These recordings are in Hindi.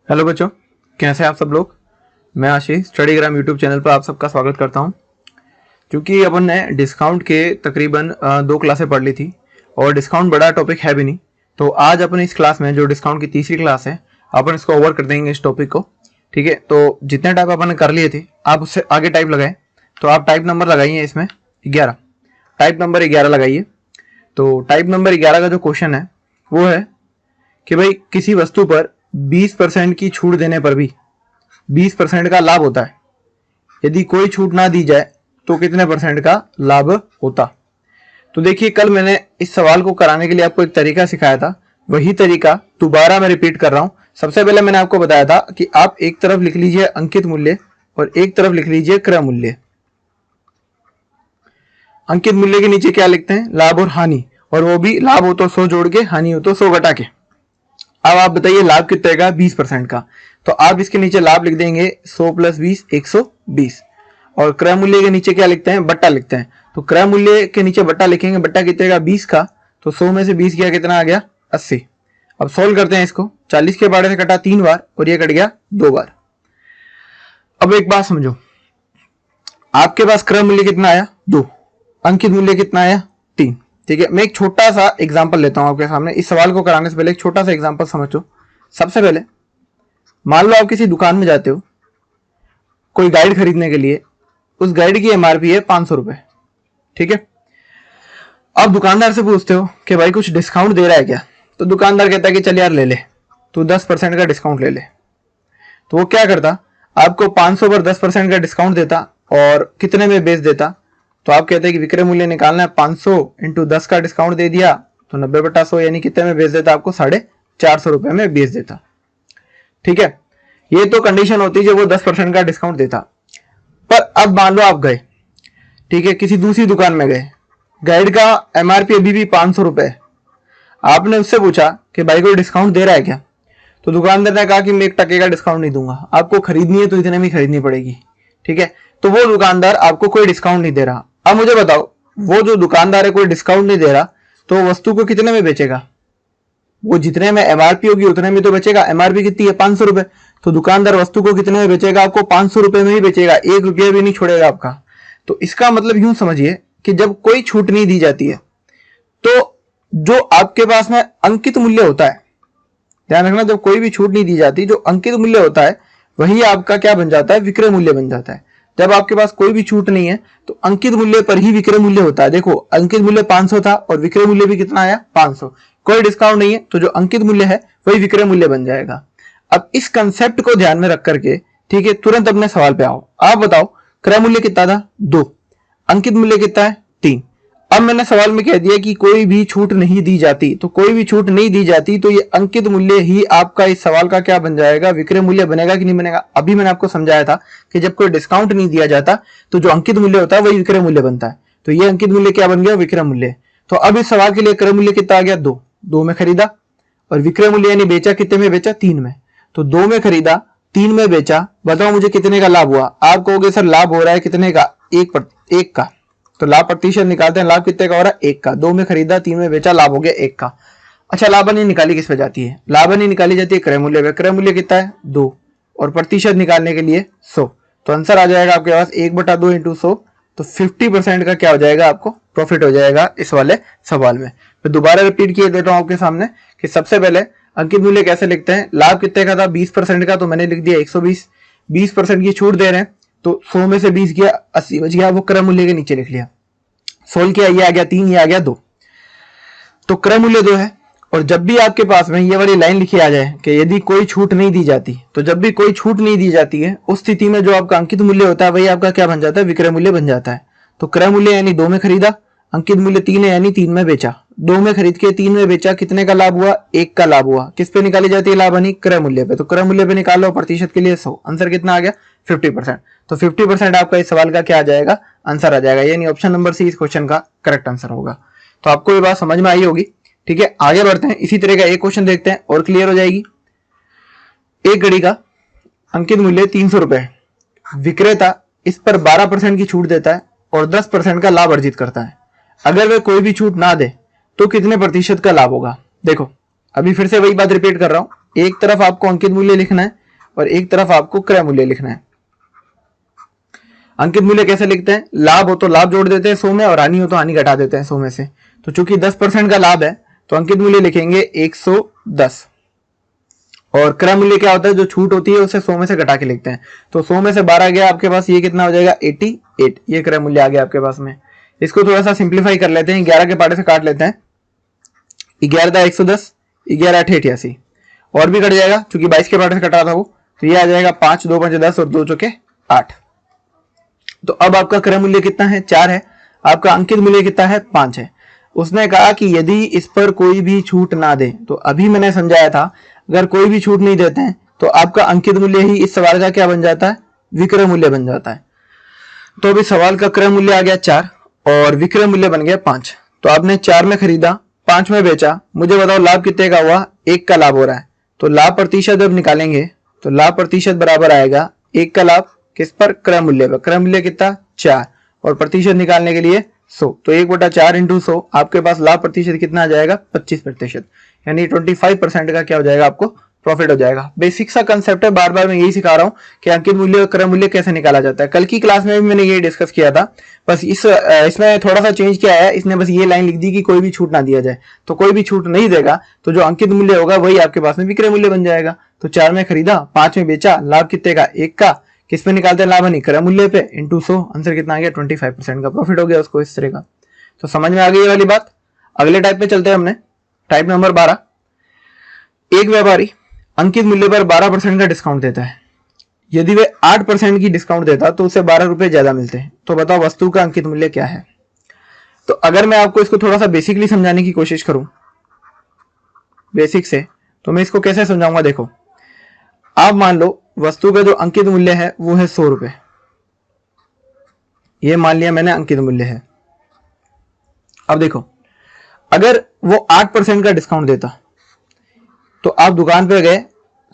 हेलो बच्चों, कैसे हैं आप सब लोग। मैं आशीष स्टडीग्राम यूट्यूब चैनल पर आप सबका स्वागत करता हूं। क्योंकि अपन ने डिस्काउंट के तकरीबन 2 क्लासें पढ़ ली थी और डिस्काउंट बड़ा टॉपिक है भी नहीं, तो आज अपन इस क्लास में जो डिस्काउंट की तीसरी क्लास है अपन इसको ओवर कर देंगे इस टॉपिक को। ठीक है, तो जितने टाइप अपन ने कर लिए थे आप उससे आगे टाइप लगाए, तो आप टाइप नंबर लगाइए इसमें 11, टाइप नंबर 11 लगाइए। तो टाइप नंबर 11 का जो क्वेश्चन है वो है कि भाई किसी वस्तु पर 20% की छूट देने पर भी 20% का लाभ होता है, यदि कोई छूट ना दी जाए तो कितने परसेंट का लाभ होता। तो देखिए, कल मैंने इस सवाल को कराने के लिए आपको एक तरीका सिखाया था, वही तरीका दोबारा मैं रिपीट कर रहा हूं। सबसे पहले मैंने आपको बताया था कि आप एक तरफ लिख लीजिए अंकित मूल्य और एक तरफ लिख लीजिए क्रय मूल्य। अंकित मूल्य के नीचे क्या लिखते हैं, लाभ और हानि, और वो भी लाभ हो तो 100 जोड़ के, हानि हो तो 100 घटा के। अब आप बताइए लाभ कितने का, 20% का, तो आप इसके नीचे लाभ लिख देंगे 100 + 20 120, और क्रय मूल्य के नीचे क्या लिखते हैं, बट्टा लिखते हैं। तो क्रय मूल्य के नीचे बट्टा लिखेंगे, बट्टा कितने का, 20 का, तो 100 में से 20 गया कितना आ गया, 80। अब सोल्व करते हैं इसको, 40 के बारे से कटा 3 बार और ये कट गया 2 बार। अब एक बात समझो, आपके पास क्रय मूल्य कितना आया, 2, अंकित मूल्य कितना आया, 3। ठीक है, मैं एक छोटा सा एग्जांपल लेता हूं आपके सामने। इस सवाल को कराने से पहले एक छोटा सा एग्जांपल समझो। सबसे पहले मान लो आप किसी दुकान में जाते हो कोई गाइड खरीदने के लिए, उस गाइड की एमआरपी है 500 रुपए। ठीक है, अब दुकानदार से पूछते हो कि भाई कुछ डिस्काउंट दे रहा है क्या, तो दुकानदार कहता है कि चल यार ले ले, तू 10% का डिस्काउंट ले ले। तो वो क्या करता, आपको 500 पर 10% का डिस्काउंट देता और कितने में बेच देता। तो आप कहते हैं कि विक्रय मूल्य निकालना है, 500 × 10 का डिस्काउंट दे दिया तो 90/100 यानी कितने में बेच देता, आपको 450 रुपए में बेच देता। ठीक है, ये तो कंडीशन होती जब वो 10% का डिस्काउंट देता। पर अब मान लो आप गए, ठीक है, किसी दूसरी दुकान में गए, गाइड का एमआरपी अभी भी 500 रुपए, आपने उससे पूछा कि भाई कोई डिस्काउंट दे रहा है क्या, तो दुकानदार ने कहा कि मैं 1% का डिस्काउंट नहीं दूंगा, आपको खरीदनी है तो इतने में खरीदनी पड़ेगी। ठीक है, तो वो दुकानदार आपको कोई डिस्काउंट नहीं दे रहा। अब मुझे बताओ, वो जो दुकानदार है कोई डिस्काउंट नहीं दे रहा, तो वस्तु को कितने में बेचेगा, वो जितने में एमआरपी होगी उतने में तो बेचेगा। एमआरपी कितनी है, 500 रुपए, तो दुकानदार वस्तु को कितने में बेचेगा, आपको 500 रुपए में ही बेचेगा, 1 रुपया भी नहीं छोड़ेगा आपका। तो इसका मतलब यूं समझिए कि जब कोई छूट नहीं दी जाती है तो जो आपके पास में अंकित मूल्य होता है, ध्यान रखना, जब कोई भी छूट नहीं दी जाती, जो अंकित मूल्य होता है वही आपका क्या बन जाता है, विक्रय मूल्य बन जाता है। जब आपके पास कोई भी छूट नहीं है तो अंकित मूल्य पर ही विक्रय मूल्य होता है। देखो, अंकित मूल्य 500 था और विक्रय मूल्य भी कितना आया, 500। कोई डिस्काउंट नहीं है तो जो अंकित मूल्य है वही विक्रय मूल्य बन जाएगा। अब इस कंसेप्ट को ध्यान में रख करके, ठीक है, तुरंत अपने सवाल पे आओ। आप बताओ क्रय मूल्य कितना था, 2, अंकित मूल्य कितना है, 3। अब मैंने सवाल में कह दिया कि कोई भी छूट नहीं दी जाती, तो कोई भी छूट नहीं दी जाती तो ये अंकित मूल्य ही आपका इस सवाल का क्या बन जाएगा, विक्रय मूल्य बनेगा कि नहीं बनेगा। अभी मैंने आपको समझाया था कि जब कोई डिस्काउंट नहीं दिया जाता तो जो अंकित मूल्य होता है वही विक्रय मूल्य बनता है। तो ये अंकित मूल्य क्या बन गया, विक्रय मूल्य। तो अब इस सवाल के लिए क्रय मूल्य कितना आ गया, 2, 2 में खरीदा, और विक्रय मूल्य यानी बेचा कितने में बेचा, 3 में। तो 2 में खरीदा, 3 में बेचा, बताओ मुझे कितने का लाभ हुआ। आप कहोगे सर लाभ हो रहा है कितने का, 1 का, तो लाभ प्रतिशत निकालते हैं, लाभ कितने का हो रहा है, 1 का। 2 में खरीदा, 3 में बेचा, लाभ हो गया 1 का। अच्छा, लाभ हानि निकाली किस पे जाती है, लाभ हानि निकाली जाती है क्रय मूल्य पे। क्रय मूल्य कितना है, 2, और प्रतिशत निकालने के लिए 100। तो आंसर आ जाएगा आपके पास 1/2 × 100, तो 50% का क्या हो जाएगा, आपको प्रॉफिट हो जाएगा इस वाले सवाल में। मैं दोबारा रिपीट किए देता हूं आपके सामने कि सबसे पहले अंकित मूल्य कैसे लिखते हैं। लाभ कितने का था, 20% का, तो मैंने लिख दिया 120। 20% की छूट दे रहे हैं तो 100 में से 20 गया, 80 बच गया, वो क्रय मूल्य के नीचे लिख लिया। सोल्व किया, ये आ गया 3, ये आ गया 2, तो क्रय मूल्य 2 है। और जब भी आपके पास में ये वाली लाइन लिखी आ जाए कि यदि कोई छूट नहीं दी जाती, तो जब भी कोई छूट नहीं दी जाती है उस स्थिति में जो आपका अंकित मूल्य होता है वही आपका क्या बन जाता है, विक्रय मूल्य बन जाता है। तो क्रय मूल्य यानी 2 में खरीदा, अंकित मूल्य 3 है यानी 3 में बेचा। 2 में खरीद के 3 में बेचा, कितने का लाभ हुआ, 1 का लाभ हुआ। किस पे निकाली जाती है लाभ हानि, क्रय मूल्य पे। तो क्रय मूल्य पे निकालो, प्रतिशत के लिए 100, आंसर कितना आ गया, 50%। तो 50% आपका इस सवाल का क्या आ जाएगा, आंसर आ जाएगा, यानी ऑप्शन नंबर सी इस क्वेश्चन का करेक्ट आंसर होगा। तो आपको ये बात समझ में आई होगी। ठीक है, आगे बढ़ते हैं, इसी तरह का एक क्वेश्चन देखते हैं और क्लियर हो जाएगी। एक घड़ी का अंकित मूल्य 300 रुपए, विक्रेता इस पर 12% की छूट देता है और 10% का लाभ अर्जित करता है। अगर वे कोई भी छूट ना दे तो कितने प्रतिशत का लाभ होगा। देखो, अभी फिर से वही बात रिपीट कर रहा हूं, एक तरफ आपको अंकित मूल्य लिखना है और एक तरफ आपको क्रय मूल्य लिखना है। अंकित मूल्य कैसे लिखते हैं, लाभ हो तो लाभ जोड़ देते हैं 100 में और हानि हो तो हानि घटा देते हैं 100 में से। तो चूंकि 10% का लाभ है तो अंकित मूल्य लिखेंगे 110 और क्रय मूल्य क्या होता है, जो छूट होती है उसे 100 में से घटा के लिखते हैं। तो 100 में से 12 गया आपके पास, ये कितना हो जाएगा 88, ये क्रय मूल्य आ गया आपके पास में। इसको थोड़ा सा सिंप्लीफाई कर लेते हैं, 11 के पार्ट से काट लेते हैं। 11 110, 11 88 और भी कट जाएगा क्योंकि 22 के पार्ट से कटा था वो, तो ये आ जाएगा 5 2 5 10 और 2 चौके 8। तो अब आपका क्रय मूल्य कितना है 4 है, आपका अंकित मूल्य कितना है 5 है। उसने कहा कि यदि इस पर कोई भी छूट ना दे, तो अभी मैंने समझाया था अगर कोई भी छूट नहीं देते हैं तो आपका अंकित मूल्य ही इस सवाल का क्या बन जाता है, विक्रय मूल्य बन जाता है। तो अभी सवाल का क्रय मूल्य आ गया 4 और विक्रय मूल्य बन गया 5। तो आपने 4 में खरीदा, 5 में बेचा, मुझे बताओ लाभ कितने का हुआ, 1 का लाभ हो रहा है। तो लाभ प्रतिशत जब निकालेंगे तो लाभ प्रतिशत बराबर आएगा 1 का लाभ किस पर, क्रय मूल्य पर। क्रय मूल्य कितना 4 और प्रतिशत निकालने के लिए 100, तो 1/4 × 100 आपके पास लाभ प्रतिशत कितना आ जाएगा 25%, यानी 25% का क्या हो जाएगा आपको प्रॉफिट हो जाएगा। बेसिक सा कंसेप्ट है, बार बार मैं यही सिखा रहा हूँ कि अंकित मूल्य और क्रय मूल्य कैसे निकाला जाता है। कल की क्लास में भी मैंने ये डिस्कस किया था, बस इसमें थोड़ा सा चेंज किया है, इसने बस ये लाइन लिख दी कि कोई भी छूट ना दिया जाए। तो कोई भी छूट नहीं देगा तो जो अंकित मूल्य होगा वही आपके पास में विक्रय मूल्य बन जाएगा। तो 4 में खरीदा, 5 में बेचा, लाभ कितने का 1 का, किस पे निकालते हैं लाभ हानि, क्रय मूल्य पे इंटू 100, आंसर कितना आ गया 25% का प्रॉफिट हो गया उसको इस तरह का। तो समझ में आ गई ये वाली बात। अगले टाइप पे चलते हैं हमने, टाइप नंबर 12। एक व्यापारी अंकित मूल्य पर 12% का डिस्काउंट देता है। यदि वे 8% की डिस्काउंट देता तो उसे 12 रुपए ज्यादा मिलते हैं। तो बताओ वस्तु का अंकित मूल्य क्या है। तो अगर मैं आपको इसको थोड़ा सा बेसिकली समझाने की कोशिश करूं बेसिक से, तो मैं इसको कैसे समझाऊंगा। देखो, आप मान लो वस्तु का जो अंकित मूल्य है वो है 100 रुपए, ये मान लिया मैंने अंकित मूल्य है। अब देखो, अगर वो 8% का डिस्काउंट देता तो आप दुकान पे गए,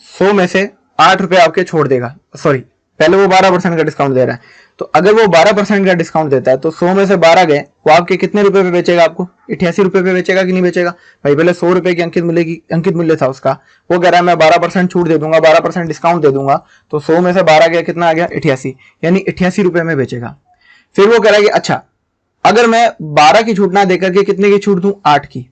100 में से 8 रुपए आपके छोड़ देगा, सॉरी पहले वो 12% का डिस्काउंट दे रहा है। तो अगर वो 12% का डिस्काउंट देता है तो 100 में से 12 गए, वो आपके कितने रुपए पे बेचेगा, आपको 88 रुपए पे बेचेगा कि नहीं बेचेगा भाई। पहले 100 रुपए की अंकित मूल्य था उसका, वो कह रहा है मैं 12% छूट दे दूंगा, 12% डिस्काउंट दे दूंगा। तो 100 में से 12 गया, कितना आ गया 88, यानी 88 रुपए में बेचेगा। फिर वो कह रहा है कि अच्छा अगर मैं 12 की छूट ना देकर के कितने की छूट दूं, 8 की।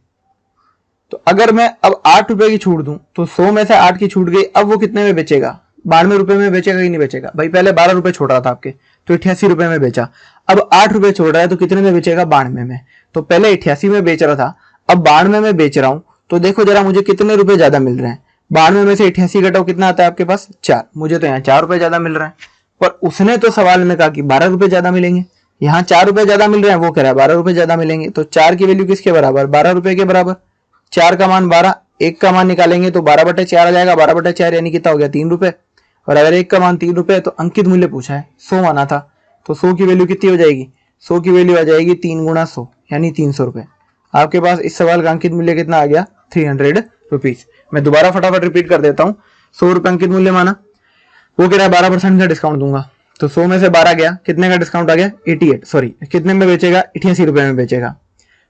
तो अगर मैं अब 8 रुपए की छूट दूं तो 100 में से 8 की छूट गई, अब वो कितने में बेचेगा, 92 रुपए में बेचेगा कि नहीं बेचेगा भाई। पहले 12 रुपए छोड़ रहा था आपके, तो 88 रुपए में बेचा। अब 8 रुपए छोड़ रहा है तो कितने में बेचेगा, 92 में। तो पहले 88 में बेच रहा था, अब 92 में बेच रहा हूं, तो देखो जरा मुझे कितने रुपए ज्यादा मिल रहे हैं। 92 में से 88 घटाओ, कितना आता है आपके पास 4, मुझे तो यहाँ 4 रुपए ज्यादा मिल रहा है। पर उसने तो सवाल में कहा कि 12 रुपए ज्यादा मिलेंगे, यहाँ 4 रुपए ज्यादा मिल रहे हैं, वो कह रहा है 12 रुपए ज्यादा मिलेंगे। तो 4 की वैल्यू किसके बराबर, 12 रुपए के बराबर। 4 का मान 12, 1 का मान निकालेंगे तो 12/4 आ जाएगा, 12/4 यानी कितना हो गया 3 रुपए। और अगर 1 का मान 3 रुपए, तो अंकित मूल्य पूछा है 100 माना था, तो 100 की वैल्यू कितनी हो जाएगी, 100 की वैल्यू आ जाएगी 3 × 100 यानी 300 रुपए। आपके पास इस सवाल का अंकित मूल्य कितना आ गया 300 रुपीज। मैं दोबारा फटाफट रिपीट कर देता हूँ। 100 रुपए अंकित मूल्य माना, वो कह रहा है 12% का डिस्काउंट दूंगा, तो 100 में से 12 गया, कितने का डिस्काउंट आ गया 88, सॉरी कितने में बेचेगा 88 रुपए में बेचेगा।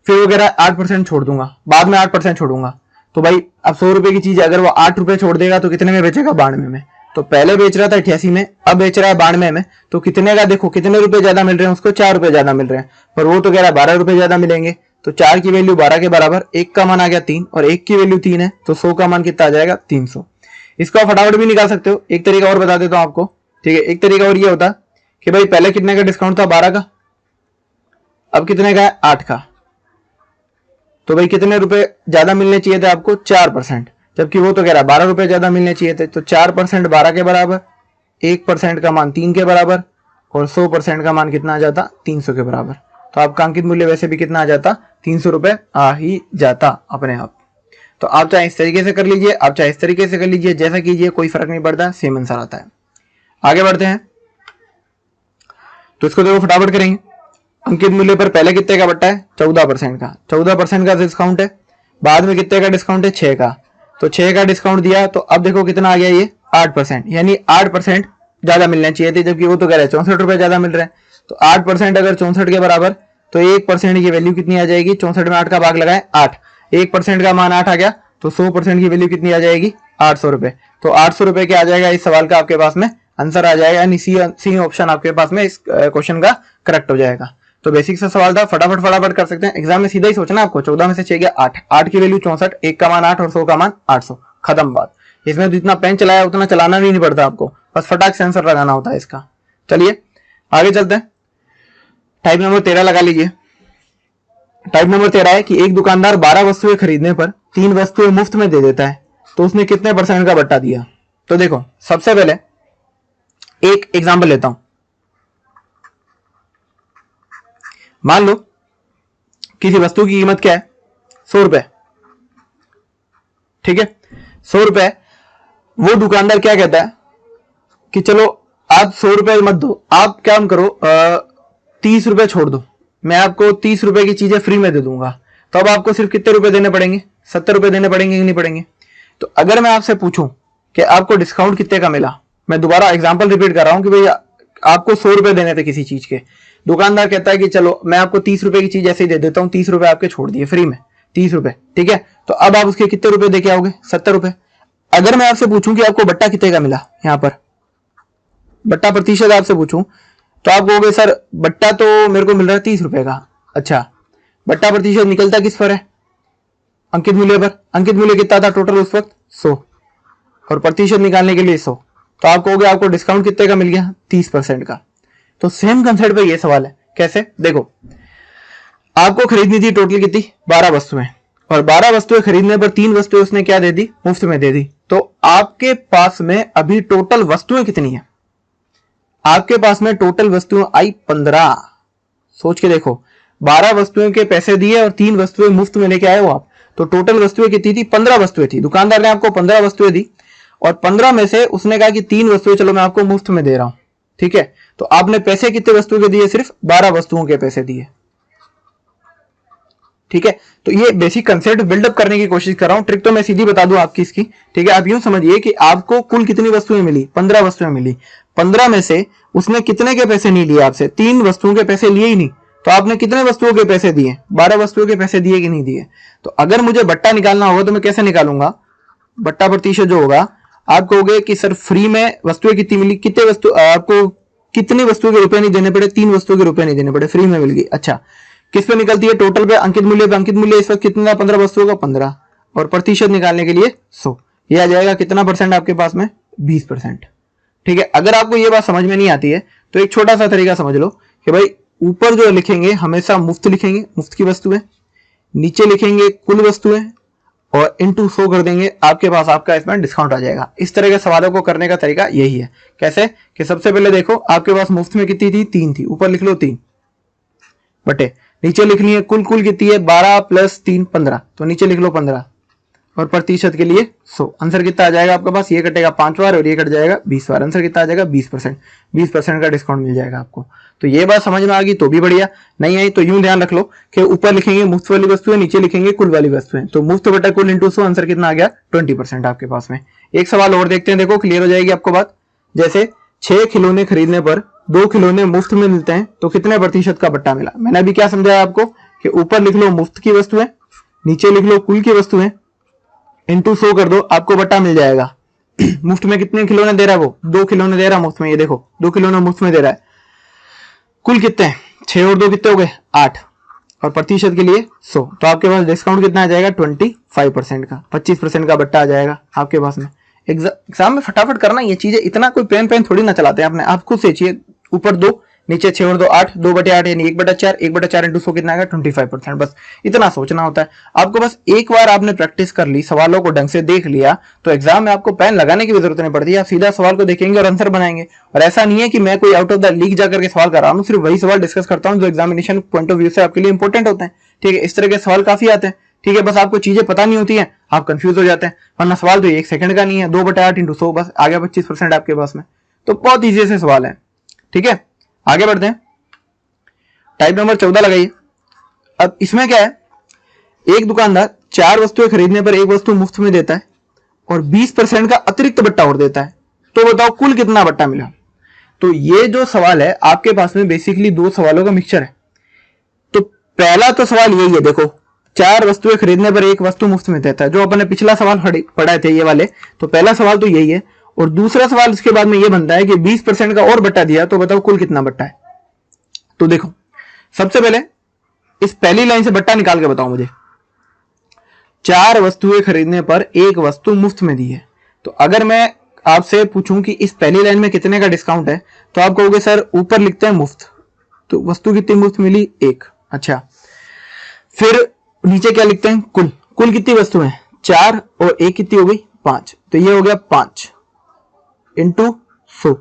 फिर वो कह रहा है 8% छोड़ दूंगा, बाद में 8% छोड़ूंगा। तो भाई अब 100 रुपए की चीज अगर वो 8 रुपए छोड़ देगा तो कितने में बेचेगा 92 में। तो पहले बेच रहा था 88 में, अब बेच रहा है 92 में, तो कितने का देखो कितने रुपए ज्यादा मिल रहे हैं उसको, 4 रुपए ज्यादा मिल रहे हैं। पर वो तो कह रहा है 12 रुपए ज्यादा मिलेंगे। तो 4 की वैल्यू 12 के बराबर, 1 का मान आ गया 3 और 1 की वैल्यू 3 है, तो 100 का मान कितना आ जाएगा 300। इसको आप फटाफट भी निकाल सकते हो। एक तरीका और बता देता हूं आपको, ठीक है। एक तरीका और ये होता कि भाई पहले कितने का डिस्काउंट था 12 का, अब कितने का है 8 का। तो भाई कितने रुपए ज्यादा मिलने चाहिए थे आपको 4%, जबकि वो तो कह रहा है 12 रुपए ज्यादा मिलने चाहिए थे। तो 4% 12 के बराबर, 1% का मान 3 के बराबर और 100% का मान कितना आ जाता 300 के बराबर। तो आपका अंकित मूल्य वैसे भी कितना आ जाता 300 रुपए आ ही जाता अपने आप। तो आप चाहे इस तरीके से कर लीजिए, आप चाहे इस तरीके से कर लीजिए, जैसा कीजिए कोई फर्क नहीं पड़ता, सेम आंसर आता है। आगे बढ़ते हैं, तो इसको देखो फटाफट करेंगे। अंकित मूल्य पर पहले कितने का बट्टा है 14% का, 14% का डिस्काउंट है। बाद में कितने का डिस्काउंट है 6 का, तो 6 का डिस्काउंट दिया, तो अब देखो कितना आ गया ये 8%, यानी 8% ज्यादा मिलने चाहिए थे, जबकि वो तो कह रहे हैं 64 रुपए ज्यादा मिल रहे हैं। तो 8% अगर 64 के बराबर, तो 1% की वैल्यू कितनी आ जाएगी, 64 में 8 का भाग लगाए 8, 1% का मान 8 आ गया, तो 100% की वैल्यू कितनी आ जाएगी, 800 रुपए। तो 800 रुपए क्या आ जाएगा इस सवाल का आपके पास में आंसर आ जाएगा, यानी सी ऑप्शन आपके पास में इस क्वेश्चन का करेक्ट हो जाएगा। तो बेसिक सा सवाल था, फटाफट कर सकते हैं। एग्जाम में सीधा ही सोचना आपको, 14 में से 6 गया 8, 8 की वैल्यू 64, 1 का मान 8 और 100 का मान 800, खत्म बात। इसमें जितना पेन चलाया उतना चलाना नहीं पड़ता आपको, बस फटाक से आंसर लगाना होता है इसका। चलिए आगे चलते हैं। टाइप नंबर 13 लगा लीजिए। टाइप नंबर 13 है कि एक दुकानदार 12 वस्तुएं खरीदने पर 3 वस्तुएं मुफ्त में दे देता है, तो उसने कितने % का बट्टा दिया। तो देखो सबसे पहले एक एग्जांपल लेता हूं। मान लो किसी वस्तु की कीमत क्या है, 100 रुपए, ठीक है, 100 रुपए। वो दुकानदार क्या कहता है कि चलो आप 100 रुपए मत दो, आप क्या करो 30 रुपए छोड़ दो, मैं आपको 30 रुपए की चीजें फ्री में दे दूंगा। तो अब आपको सिर्फ कितने रुपए देने पड़ेंगे, 70 रुपए देने पड़ेंगे कि नहीं पड़ेंगे। तो अगर मैं आपसे पूछूं कि आपको डिस्काउंट कितने का मिला, मैं दोबारा एग्जांपल रिपीट कर रहा हूं कि भाई आपको 100 रुपए देने थे किसी चीज के, दुकानदार कहता है कि चलो मैं आपको 30 रुपए की चीज ऐसे ही दे देता हूं, 30 रुपए आपके छोड़ दिए फ्री में, 30 रुपए, ठीक है। तो अब आप उसके कितने रुपए देके आओगे, 70 रुपए। अगर मैं आपसे पूछूं कि आपको बट्टा कितने का मिला, यहां पर बट्टा प्रतिशत आपसे पूछूं, तो आप कहोगे सर बट्टा तो मेरे को मिल रहा है 30 रुपए का। अच्छा, बट्टा प्रतिशत निकलता किस पर है, अंकित मूल्य पर। अंकित मूल्य कितना था टोटल उस वक्त, 100, और प्रतिशत निकालने के लिए 100। तो आप कहोगे आपको डिस्काउंट कितने का मिल गया, 30% का। तो सेम कंसेप्ट पे ये सवाल है, कैसे, देखो आपको खरीदनी थी टोटल कितनी, 12 वस्तुएं, और 12 वस्तुएं खरीदने पर 3 वस्तुएं उसने क्या दे दी, मुफ्त में दे दी। तो आपके पास में अभी टोटल वस्तुएं कितनी है, आपके पास में टोटल वस्तुएं आई 15। सोच के देखो, 12 वस्तुओं के पैसे दिए और 3 वस्तुएं मुफ्त में लेके आए हो आप, तो टोटल वस्तुएं कितनी थी, 15 वस्तुएं थी। दुकानदार ने आपको 15 वस्तुएं दी और 15 में से उसने कहा कि 3 वस्तुएं चलो मैं आपको मुफ्त में दे रहा हूं, ठीक है। तो आपने पैसे कितने वस्तुओं के दिए, सिर्फ 12 वस्तुओं के पैसे दिए, ठीक है। तो ये बेसिक कंसेप्ट बिल्डअप करने की कोशिश कर रहा हूं, ट्रिक तो मैं सीधी बता दूं आपकी इसकी, ठीक है। आप यूं समझिए कि आपको कुल कितनी वस्तुएं मिली, 15 वस्तुएं मिली, 15 में से उसने कितने के पैसे नहीं लिए आपसे, 3 वस्तुओं के पैसे लिए ही नहीं, तो आपने कितने वस्तुओं के पैसे दिए, 12 वस्तुओं के पैसे दिए कि नहीं दिए। तो अगर मुझे बट्टा निकालना होगा तो मैं कैसे निकालूंगा, बट्टा प्रतिशत जो होगा, आप कहोगे कि सर फ्री में वस्तुएं कितनी मिली, कितने वस्तु आपको कितनी वस्तुओं के रुपए नहीं देने पड़े, 3 वस्तुओं के रुपए नहीं देने पड़े, फ्री में मिल गई। अच्छा, किस पे निकलती है, टोटल पे, अंकित मूल्य पे। अंकित मूल्य इस वक्त कितना, 15 वस्तुओं का 15, और प्रतिशत निकालने के लिए 100, ये आ जाएगा कितना % आपके पास में, 20%, ठीक है। अगर आपको ये बात समझ में नहीं आती है तो एक छोटा सा तरीका समझ लो कि भाई ऊपर जो लिखेंगे हमेशा मुफ्त लिखेंगे, मुफ्त की वस्तुएं, नीचे लिखेंगे कुल वस्तुएं और इनटू 100 कर देंगे, आपके पास आपका इसमें डिस्काउंट आ जाएगा। इस तरह के सवालों को करने का तरीका यही है। कैसे कि सबसे पहले देखो आपके पास मुफ्त में कितनी थी, 3 थी, ऊपर लिख लो 3 बटे, नीचे लिखनी है कुल कितनी है, 12 + 3 15, तो नीचे लिख लो 15, और प्रतिशत के लिए 100। आंसर कितना आ जाएगा आपके पास, ये कटेगा 5 बार और ये कट जाएगा 20 बार, आंसर कितना आ जाएगा, 20%। 20% का डिस्काउंट मिल जाएगा आपको। तो ये बात समझ में आ गई तो भी बढ़िया, नहीं आई तो यूं ध्यान रख लो कि ऊपर लिखेंगे मुफ्त वाली वस्तुएं, नीचे लिखेंगे कुल वाली वस्तुएं, तो मुफ्त बटा कुल इंटू 100, आंसर कितना आ गया, 20% आपके पास में। एक सवाल और देखते हैं, देखो क्लियर हो जाएगी आपको बात। जैसे 6 खिलौने खरीदने पर 2 खिलौने मुफ्त में मिलते हैं, तो कितने प्रतिशत का बट्टा मिला। मैंने अभी क्या समझाया आपको कि ऊपर लिख लो मुफ्त की वस्तुएं, नीचे लिख लो कुल की वस्तुएं, इंटू 100 कर दो, आपको बट्टा मिल जाएगा। मुफ्त में कितने खिलौने दे रहा है वो, 2 खिलौने दे रहा है मुफ्त में, ये देखो 2 खिलौने मुफ्त में दे रहा है। कुल कितने, 6 और 2 कितने हो गए, 8, और प्रतिशत के लिए 100, तो आपके पास डिस्काउंट कितना आ जाएगा, 25% का, 25% का बट्टा आ जाएगा आपके पास में। एग्जाम में फटाफट करना ये चीजें, इतना कोई पेन थोड़ी ना चलाते हैं अपने, आप खुद सोचिए, ऊपर 2 नीचे 6 और 2 8, 2/8 यानी 1/4, 1/4 इंटू 100 कितना आएगा, 25%, बस इतना सोचना होता है आपको। बस एक बार आपने प्रैक्टिस कर ली, सवालों को ढंग से देख लिया, तो एग्जाम में आपको पेन लगाने की भी जरूरत नहीं पड़ती, आप सीधा सवाल को देखेंगे और आंसर बनाएंगे। और ऐसा नहीं है कि मैं कोई आउट ऑफ द लीग जाकर के सवाल कर रहा हूँ, सिर्फ वही सवाल डिस्कस करता हूँ जो एग्जामिनेशन पॉइंट ऑफ व्यू से आपके लिए इंपॉर्टेंट होते हैं, ठीक है। इस तरह के सवाल काफी आते हैं, ठीक है। बस आपको चीजें पता नहीं होती हैं, आप कंफ्यूज हो जाते हैं, वरना सवाल तो 1 सेकंड का नहीं है, 2/8 इंटू 100, बस आ गया 25% आपके पास में। तो बहुत ईजी से सवाल है, ठीक है। आगे बढ़ते हैं, टाइप नंबर 14 लगाइए। अब इसमें क्या है, एक दुकानदार 4 वस्तुएं खरीदने पर 1 वस्तु मुफ्त में देता है और 20% का अतिरिक्त बट्टा और देता है, तो बताओ कुल कितना बट्टा मिला। तो ये जो सवाल है आपके पास में बेसिकली 2 सवालों का मिक्सचर है। तो पहला तो सवाल यही है, देखो 4 वस्तुएं खरीदने पर एक वस्तु मुफ्त में देता है, जो अपन ने पिछला सवाल पढ़ाए थे ये वाले। तो पहला सवाल तो यही है, और दूसरा सवाल इसके बाद में ये बनता है कि 20% का और बट्टा दिया, तो बताओ कुल कितना बट्टा है। तो देखो सबसे पहले इस पहली लाइन से बट्टा निकाल के बताओ मुझे। 4 वस्तुएं खरीदने पर एक वस्तु मुफ्त में दी है। तो अगर मैं आपसे पूछूं कि इस पहली लाइन में कितने का डिस्काउंट है, तो आप कहोगे सर ऊपर लिखते हैं मुफ्त, तो वस्तु कितनी मुफ्त मिली, एक। अच्छा, फिर नीचे क्या लिखते हैं, कुल। कुल कितनी वस्तु है, 4 और एक कितनी हो गई, 5। तो ये हो गया 5 इंटू 100।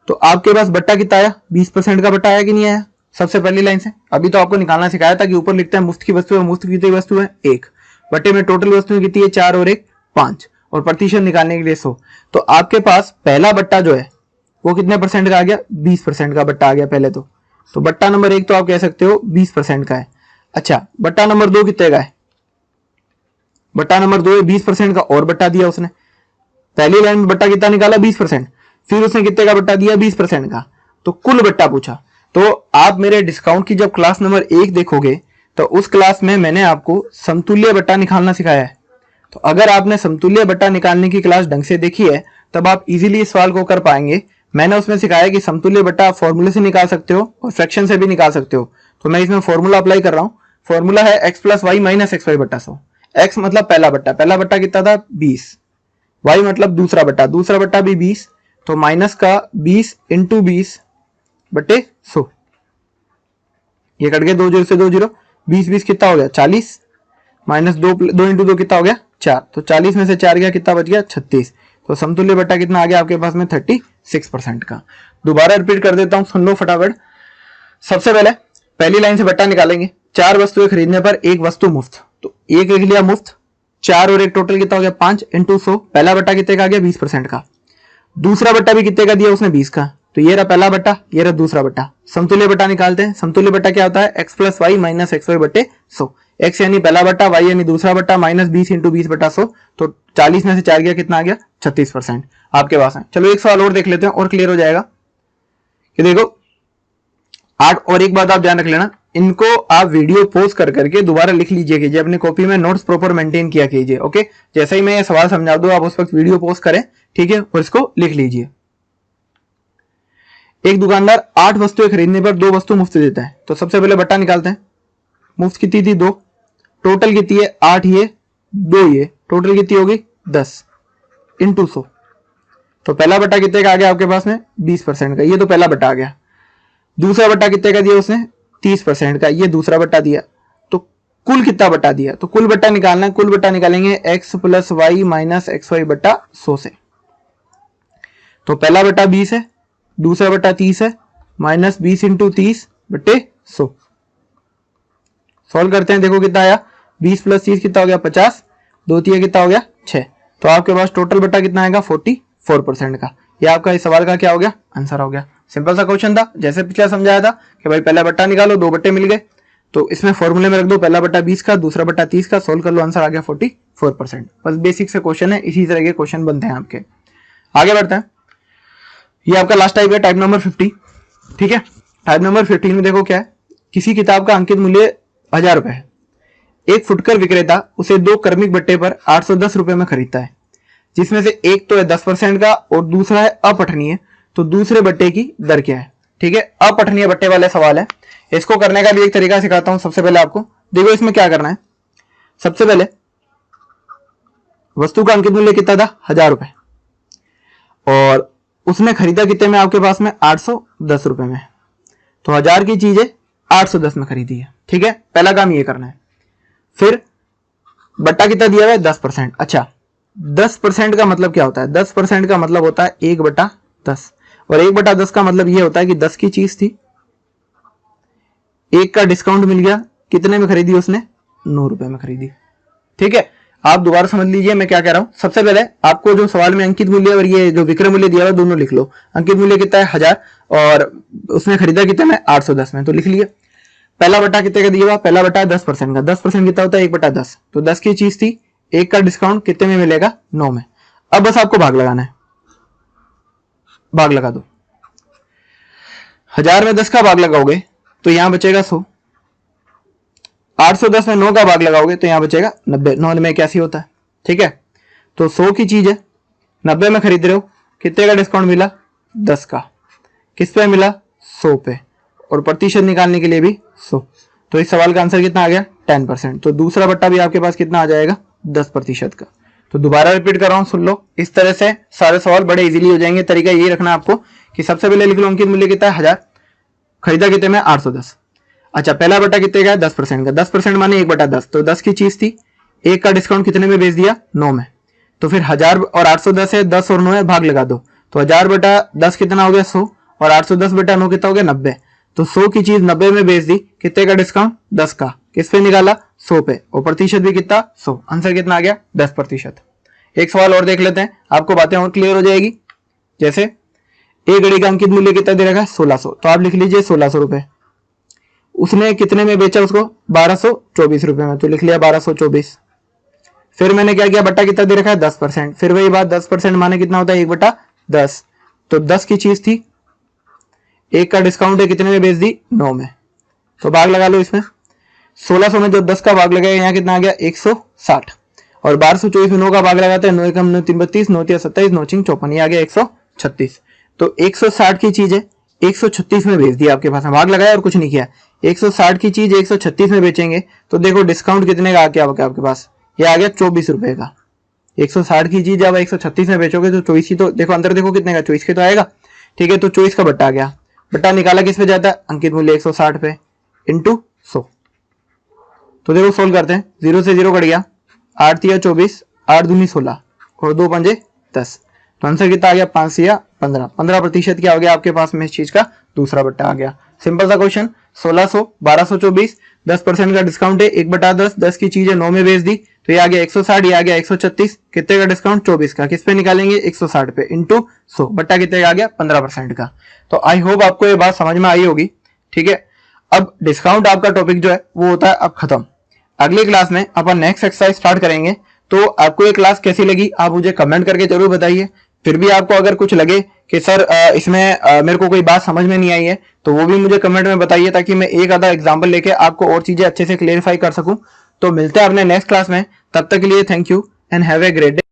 तो आपके पास बट्टा कितना आया, 20% का बट्टा आया कि नहीं आया सबसे पहली लाइन से। अभी तो आपको निकालना सिखाया था कि ऊपर लिखते हैं मुफ्त की वस्तु है, मुफ्त की कितनी वस्तु है, एक। बट्टे में टोटल वस्तुएं कितनी है, 4 और 1 5, और प्रतिशत निकालने के लिए 100। तो आपके पास पहला बट्टा जो है वो कितने परसेंट का आ गया, 20% का बट्टा आ गया पहले तो बट्टा नंबर 1 तो आप कह सकते हो 20% का है। अच्छा, बट्टा नंबर 2 कितने का है, बट्टा नंबर 2 है 20% का और बट्टा दिया उसने। पहली लाइन में बट्टा कितना निकाला, 20%, फिर उसने कितने का बट्टा दिया, 20% का, तो कुल बट्टा पूछा। तो आप मेरे डिस्काउंट की जब क्लास नंबर 1 देखोगे तो उस क्लास में मैंने आपको समतुल्य बट्टा निकालना सिखाया है। तो अगर आपने समतुल्य बट्टा निकालने की क्लास ढंग से देखी है तब आप इजीली इस सवाल को कर पाएंगे। मैंने उसमें सिखाया कि समतुल्य बट्टा आप फॉर्मूले से निकाल सकते हो और फ्रैक्शन से भी निकाल सकते हो। तो मैं इसमें फॉर्मूला अप्लाई कर रहा हूं। फॉर्मूला है x plus y minus x y बट्टा 100। x मतलब पहला बट्टा कितना था, 20। y मतलब दूसरा बट्टा भी 20, तो माइनस का 20 इंटू 20 बट्टे 100। ये कट गए 2 0 से 2 0, 20 कितना हो गया, 40, माइनस 2 इंटू 2 कितना हो गया, 4। तो 40 में से 4 गया, कितना बच गया, 36। तो समतुल्य बट्टा कितना आ गया आपके पास में, 36% का। दोबारा रिपीट कर देता हूं, सुन लो फटाफट। सबसे पहले पहली लाइन से बट्टा निकालेंगे, 4 वस्तुएं खरीदने पर एक वस्तु मुफ्त, तो एक लिख लिया मुफ्त, 4 और 1 टोटल कितना हो गया, 5 इंटू 100। पहला बट्टा कितने का आ गया, 20% का। दूसरा बट्टा भी कितने का दिया उसने, 20 का। तो ये रहा पहला बट्टा, ये रहा दूसरा बट्टा। समतुल्य बट्टा निकालते हैं। समतुल्य बट्टा क्या होता है, x plus y minus x y बट्टे 100। x यानी पहला बट्टा, y यानी दूसरा बट्टा, माइनस 20 इंटू 20 बट्टा 100। तो 40 में से 4 गया, कितना आ गया, 36% आपके पास है। चलो एक सवाल और देख लेते हैं और क्लियर हो जाएगा। कि देखो 8 और एक बात आप ध्यान रख लेना, इनको आप वीडियो पॉज कर करके दोबारा लिख लीजिए कीजिए, अपनी कॉपी में नोट्स प्रॉपर मेंटेन किया कीजिए। ओके, जैसे ही मैं ये सवाल समझा दूं आप उस वक्त वीडियो पॉज करें, ठीक है, और इसको लिख लीजिए। एक दुकानदार 8 वस्तुएं खरीदने पर 2 वस्तु मुफ्त देता है। तो सबसे पहले बट्टा निकालते हैं। मुफ्त कितनी थी, 2, टोटल कितनी है, 8 ये 2 ये, टोटल कितनी होगी, 10 इंटू 100। तो पहला बट्टा कितने का आ गया आपके पास में, 20% का, ये तो पहला बट्टा आ गया। दूसरा बट्टा कितने का दिया उसने, 30% का, ये दूसरा बट्टा दिया। तो कुल कितना बट्टा दिया, तो कुल बट्टा निकालना है। कुल बट्टा निकालेंगे x plus y minus x y बट्टा 100 से। तो पहला बट्टा 20 है, दूसरा बट्टा 30 है, माइनस 20 इंटू 30 बट्टे 100। सॉल्व करते हैं, देखो कितना आया, 20 प्लस 30 कितना हो गया, 50, 2 3 कितना हो गया, 6। तो आपके पास टोटल बट्टा कितना आएगा, 44% का। ये आपका इस सवाल का क्या हो गया, आंसर हो गया। सिंपल सा क्वेश्चन था, जैसे पिछला समझाया था कि भाई पहला बट्टा निकालो, 2 बट्टे मिल गए, तो इसमें फॉर्मूले में रख दो, पहला बट्टा 20 का, दूसरा बट्टा 30 का, सोल्व कर लो, आंसर आ गया 44%। बस बेसिक से क्वेश्चन है, इसी तरह के क्वेश्चन बनते हैं आपके। आगे बढ़ते हैं। ये आपका लास्ट टाइप है, टाइप नंबर 50। ठीक है, टाइप नंबर 15 में देखो क्या है, किसी किताब का अंकित मूल्य 1000 रुपए है। एक फुटकर विक्रेता उसे 2 क्रमिक बट्टे पर 810 रुपए में खरीदता है, जिसमें से एक तो है 10% का और दूसरा है अपठनीय। तो दूसरे बट्टे की दर क्या है। ठीक है, अपठनीय बट्टे वाले सवाल है। इसको करने का भी एक तरीका सिखाता हूं। सबसे पहले आपको देखो इसमें क्या करना है। सबसे पहले वस्तु का अंकित मूल्य कितना था, 1000 रुपए, और उसने खरीदा कितने में आपके पास में, 810 रुपए में। तो 1000 की चीज है, 810 में खरीदी है। ठीक है, पहला काम ये करना है। फिर बट्टा कितना दिया हुआ है, 10%। अच्छा, 10% का मतलब क्या होता है, 10% का मतलब होता है 1/10, और 1/10 का मतलब ये होता है कि 10 की चीज थी, 1 का डिस्काउंट मिल गया, कितने में खरीदी उसने, 9 रुपए में खरीदी। ठीक है, आप दोबारा समझ लीजिए मैं क्या कह रहा हूं। सबसे पहले आपको जो सवाल में अंकित मूल्य और ये जो विक्रय मूल्य दिया हुआ दोनों लिख लो। अंकित मूल्य कितना है, 1000, और उसने खरीदा कितने में, 810 में, तो लिख लिए। पहला बट्टा कितने का दिया हुआ, पहला बट्टा है 10% का, 10% कितना होता है, 1/10। तो 10 की चीज थी, 1 का डिस्काउंट कितने में मिलेगा, 9 में। अब बस आपको भाग लगाना है, भाग लगा दो। 1000 में 10 का भाग लगाओगे तो यहां बचेगा 100। 810 में 9 का भाग लगाओगे तो यहाँ बचेगा 90, 9 में 81 होता है, ठीक है। तो 100 की चीज है, 90 में खरीद रहे हो, कितने का डिस्काउंट मिला? 10 का। किस पे मिला? 100 पे। और प्रतिशत निकालने के लिए भी 100। तो इस सवाल का आंसर कितना आ गया? 10%। तो दूसरा बट्टा भी आपके पास कितना आ जाएगा? 10% का। तो दोबारा रिपीट कर रहा हूं, सुन लो। इस तरह से सारे सवाल बड़े इजीली हो जाएंगे। तरीका ये रखना आपको कि सबसे पहले लिख लो अंकित मूल्य कितना है? 1000, खरीदा कितने में? 810। अच्छा, पहला बट्टा कितने का है? 10% का। 10% माने 1/10। तो 10 की चीज थी, 1 का डिस्काउंट कितने में बेच दिया? 9 में। तो फिर 1000 और 810 है, 10 और 9 है, भाग लगा दो। तो 1000/10 कितना हो गया? 100। और 810/9 कितना हो गया? 90। तो 100 की चीज 90 में बेच दी, कितने का डिस्काउंट? 10 का। किस पे निकाला? 100 पे। और प्रतिशत भी कितना? 100। आंसर कितना आ गया? 10%। एक सवाल और देख लेते हैं, आपको बातें और क्लियर हो जाएगी। जैसे एक घड़ी का अंकित मूल्य कितना दे रखा है? 1600। तो आप लिख लीजिए 1600 रुपए। उसने कितने में बेचा उसको? 1224 रुपए में। तो लिख लिया 1224। फिर मैंने क्या किया? बट्टा कितना दे रखा है? 10%। फिर वही बात, 10% माने कितना होता है? 1/10। तो 10 की चीज थी, 1 का डिस्काउंट है, कितने में बेच दी? 9 में। तो भाग लगा लो इसमें। 1600 में जो 10 का भाग लगाया, यहाँ कितना आ गया? 160। और 1224 में 9 का भाग लगाते हैं, 9 एकम 9 3 32, 9 3 27, 9 5 54, ये आ गया 136। तो 160 की चीज है, 136 में बेच दिया आपके पास, भाग लगाया और कुछ नहीं किया। 160 की चीज 136 में बेचेंगे तो देखो डिस्काउंट कितने का आ गया आपके पास? ये आ गया 24 रुपए का। 160 की चीज जब 136 में बेचोगे तो 24 ही तो, देखो अंदर देखो कितने का? 24 के तो आएगा, ठीक है। तो 24 का बट्टा आ गया। बट्टा निकाला किस पे जाता है? अंकित मूल्य 160 पे इंटू 100। तो देखो सोल्व करते हैं। 0 से 0 कट गया, 8 या 24, 8 दूनी 16 और 2 पंजे 10। तो आंसर कितना आ गया? 5 या 15। 15% क्या हो गया आपके पास में इस चीज का? दूसरा बट्टा आ गया। सिंपल सा क्वेश्चन। 1600, 1224, 10% का डिस्काउंट है, 1/10, 10 की चीज है, 9 में बेच दी, तो ये आ गया 160, ये आ गया 136। कितने का डिस्काउंट? 24 का। किस पे निकालेंगे? 160 पे इंटू 100। बट्टा कितने का आ गया? 15% का। तो आई होप आपको ये बात समझ में आई होगी, ठीक है। अब डिस्काउंट आपका टॉपिक जो है वो होता है अब खत्म। अगली क्लास में अपन नेक्स्ट एक्सरसाइज स्टार्ट करेंगे। तो आपको ये क्लास कैसी लगी आप मुझे कमेंट करके जरूर बताइए। फिर भी आपको अगर कुछ लगे कि सर इसमें मेरे को कोई बात समझ में नहीं आई है, तो वो भी मुझे कमेंट में बताइए, ताकि मैं एक आधा एग्जांपल लेके आपको और चीजें अच्छे से क्लेरिफाई कर सकूं। तो मिलते हैं अपने नेक्स्ट क्लास में, तब तक के लिए thank you and have a great day.